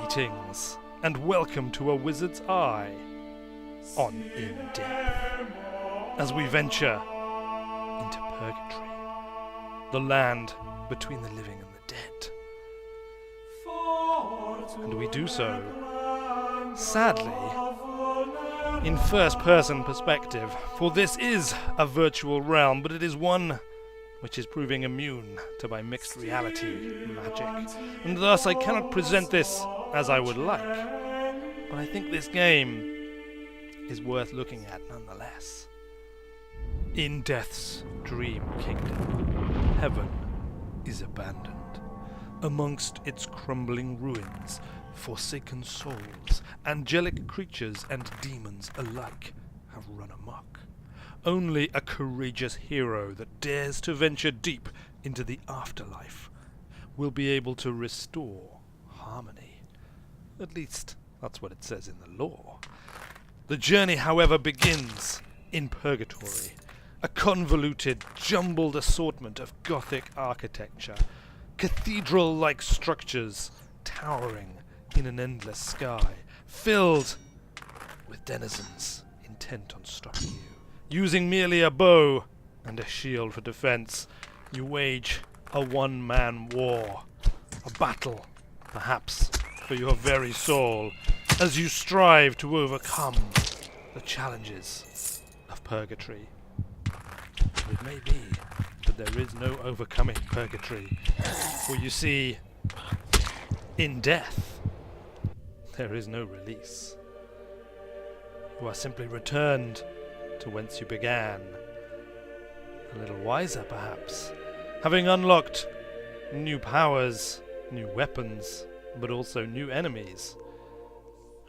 Greetings, and welcome to A Wizard's Eye on In Death, as we venture into purgatory, the land between the living and the dead. And we do so, sadly, in first-person perspective, for this is a virtual realm, but it is one which is proving immune to my mixed reality magic, and thus I cannot present this as I would like, but I think this game is worth looking at nonetheless. In Death's dream kingdom, heaven is abandoned. Amongst its crumbling ruins, forsaken souls, angelic creatures and demons alike have run amok. Only a courageous hero that dares to venture deep into the afterlife will be able to restore harmony. At least, that's what it says in the lore. The journey, however, begins in purgatory, a convoluted, jumbled assortment of Gothic architecture, cathedral-like structures towering in an endless sky, filled with denizens intent on stopping you. Using merely a bow and a shield for defense, you wage a one-man war, a battle, perhaps, for your very soul, as you strive to overcome the challenges of purgatory. It may be that there is no overcoming purgatory, for you see, in death, there is no release. You are simply returned to whence you began, a little wiser perhaps, having unlocked new powers, new weapons, but also new enemies,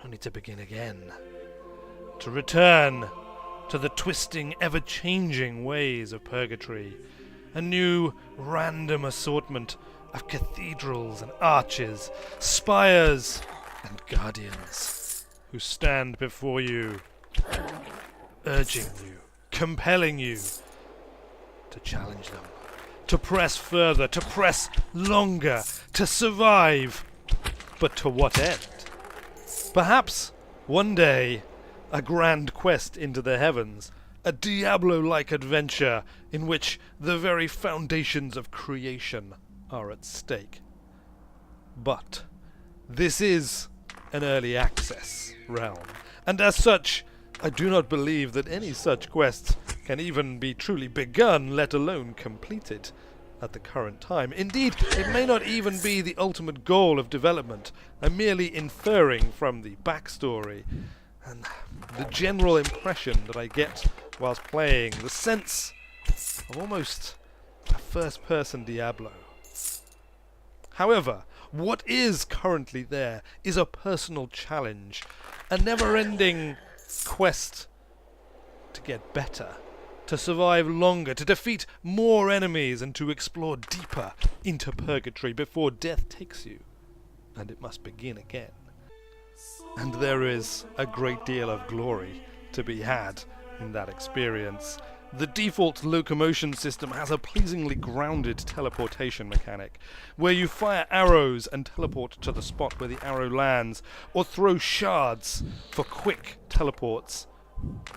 only to begin again, to return to the twisting, ever-changing ways of purgatory, a new random assortment of cathedrals and arches, spires and guardians, who stand before you, urging you, compelling you to challenge them, to press further, to press longer, to survive. But to what end? Perhaps one day a grand quest into the heavens, a Diablo-like adventure in which the very foundations of creation are at stake. But this is an early access realm, and as such, I do not believe that any such quests can even be truly begun, let alone completed, at the current time. Indeed, it may not even be the ultimate goal of development. I'm merely inferring from the backstory and the general impression that I get whilst playing, the sense of almost a first-person Diablo. However, what is currently there is a personal challenge, a never-ending quest to get better, to survive longer, to defeat more enemies, and to explore deeper into purgatory before death takes you, and it must begin again. And there is a great deal of glory to be had in that experience. The default Locomotion System has a pleasingly grounded teleportation mechanic, where you fire arrows and teleport to the spot where the arrow lands, or throw shards for quick teleports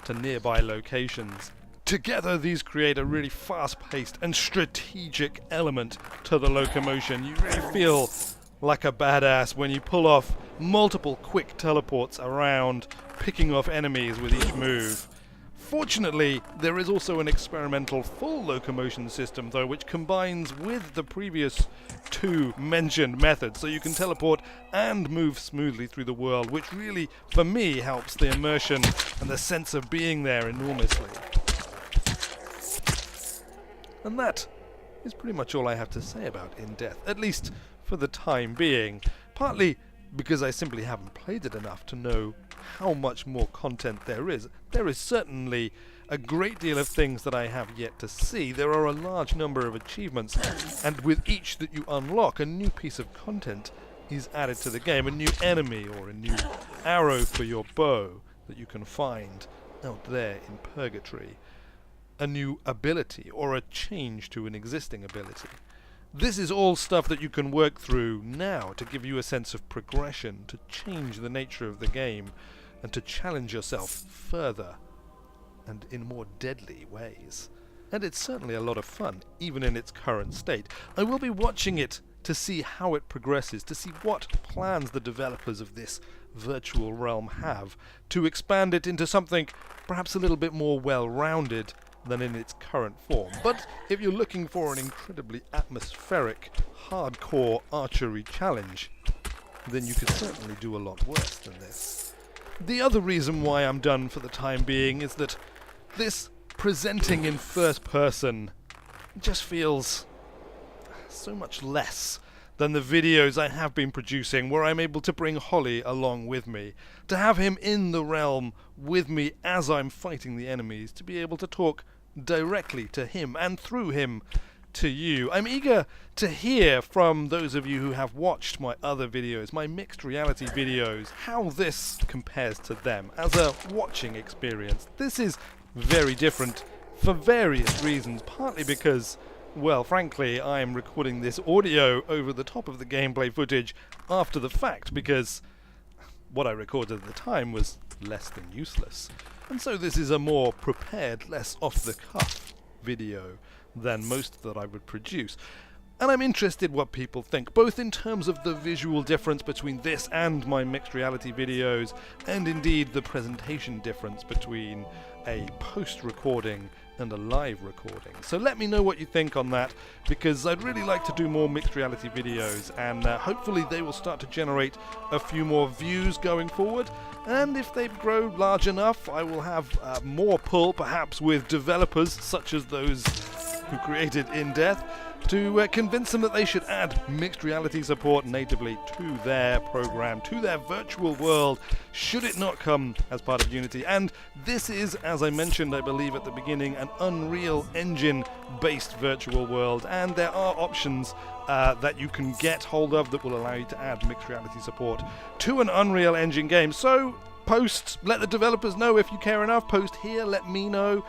to nearby locations. Together, these create a really fast-paced and strategic element to the locomotion. You really feel like a badass when you pull off multiple quick teleports around, picking off enemies with each move. Fortunately, there is also an experimental full locomotion system, though, which combines with the previous two mentioned methods, so you can teleport and move smoothly through the world, which really, for me, helps the immersion and the sense of being there enormously. And that is pretty much all I have to say about In Death, at least for the time being, partly because I simply haven't played it enough to know how much more content there is. There is certainly a great deal of things that I have yet to see. There are a large number of achievements, and with each that you unlock, a new piece of content is added to the game, a new enemy or a new arrow for your bow that you can find out there in purgatory, a new ability or a change to an existing ability. This is all stuff that you can work through now to give you a sense of progression, to change the nature of the game, and to challenge yourself further and in more deadly ways. And it's certainly a lot of fun, even in its current state. I will be watching it to see how it progresses, to see what plans the developers of this virtual realm have to expand it into something perhaps a little bit more well-rounded than in its current form. But if you're looking for an incredibly atmospheric, hardcore archery challenge, then you could certainly do a lot worse than this. The other reason why I'm done for the time being is that this presenting in first person just feels so much less than the videos I have been producing, where I'm able to bring Holly along with me, to have him in the realm with me as I'm fighting the enemies, to be able to talk directly to him and through him to you. I'm eager to hear from those of you who have watched my other videos, my mixed reality videos, how this compares to them as a watching experience. This is very different for various reasons, partly because, well, frankly, I'm recording this audio over the top of the gameplay footage after the fact, because what I recorded at the time was less than useless. And so this is a more prepared, less off-the-cuff video than most that I would produce. And I'm interested what people think, both in terms of the visual difference between this and my mixed reality videos, and indeed the presentation difference between a post-recording and a live recording. So let me know what you think on that, because I'd really like to do more mixed reality videos, and hopefully they will start to generate a few more views going forward. And if they grow large enough, I will have more pull, perhaps with developers such as those who created In Death, to convince them that they should add mixed reality support natively to their program, to their virtual world, should it not come as part of Unity. And this is, as I mentioned, I believe at the beginning, an Unreal Engine based virtual world, and there are options that you can get hold of that will allow you to add mixed reality support to an Unreal Engine game. So post, let the developers know if you care enough. Post here, let me know.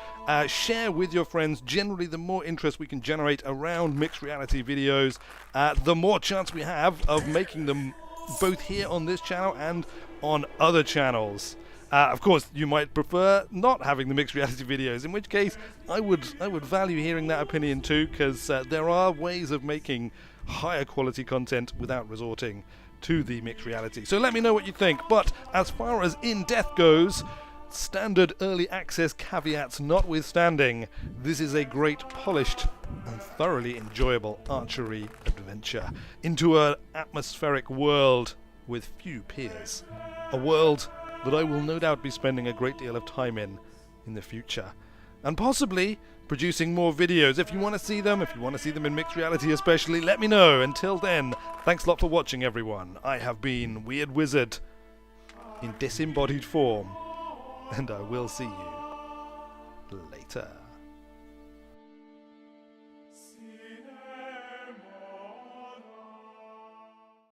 Share with your friends. Generally, the more interest we can generate around mixed reality videos, the more chance we have of making them both here on this channel and on other channels. Of course, you might prefer not having the mixed reality videos, in which case I would value hearing that opinion too, because there are ways of making higher quality content without resorting to the mixed reality. So let me know what you think. But as far as In Death goes, standard early access caveats notwithstanding, this is a great, polished and thoroughly enjoyable archery adventure into an atmospheric world with few peers. A world that I will no doubt be spending a great deal of time in the future. And possibly producing more videos. If you want to see them, in mixed reality especially, let me know. Until then, thanks a lot for watching, everyone. I have been Weird Wizard in disembodied form, and I will see you later.